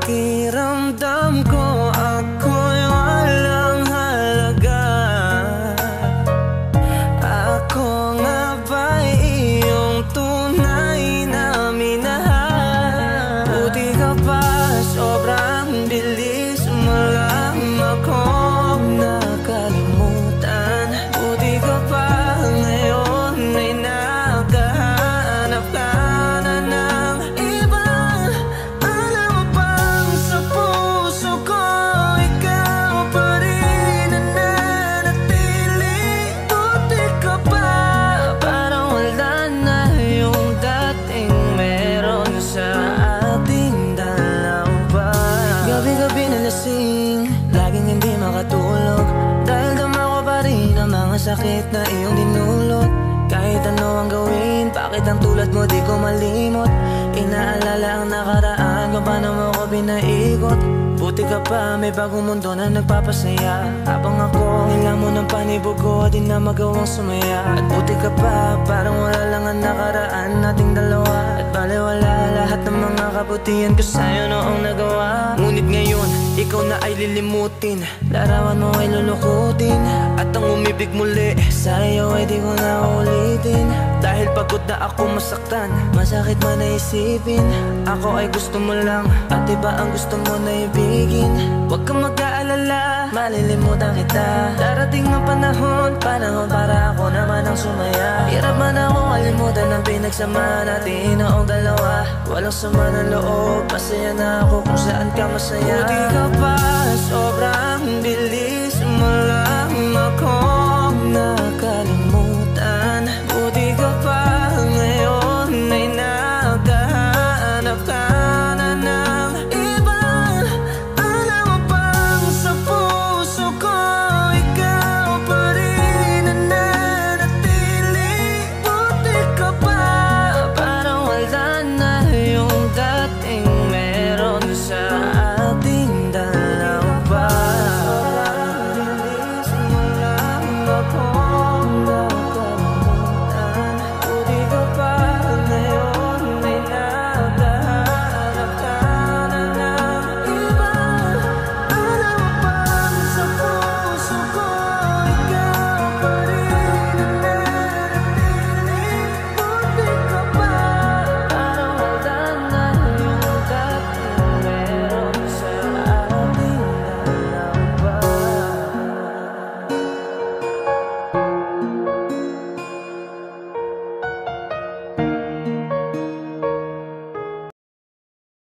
Pakiramdam ko ako'y walang halaga. Ako nga ba'y iyong tunay na minahal? Buti ka pa, sobrang bilis mo lang akong nakalimutan. Buti ka pa, ngayon ay nakahanap ka na ng iba. Alam mo bang sa puso ko, ikaw pa rin ang nanatili. Buti ka pa, parang wala na yung dating meron sa ating dalawa. Gabi-gabi na lasing, laging hindi makatulog, dahil dama ko pa rin ang mga sakit na iyong dinulot. Kahit ano ang gawin, bakit ang tulad mo di ko malimot? Inaalala ang nakaraan kung paano mo ko pinaikot. Buti ka pa, may bagong mundo na nagpapasaya. Habang ako, ilang mo ng panibog ko, di na magawang sumaya. At buti ka pa, parang wala lang ang nakaraan nating dalawa. At baliwala lahat ng mga kabutihan ko sa'yo noong nagawa. Ngunit ngayon, ikaw na ay lilimutin, larawan mo ay lulukutin. At ang umibig muli sa'yo ay di ko na ulitin. Dahil pagod na ako masaktan, masakit man na isipin. Ako ay gusto mo lang, at iba ang gusto mo na ibigin. Huwag kang mag-aalala, malilimutan kita. Darating ang panahon para ako naman ang sumaya. Hirap man ako kalimutan ang pinagsama natin noong dalawa. Walang sama ng loob, masaya na ako kung saan ka masaya. Buti ka pa, sobrang bilis mo lang akong nakalimutan.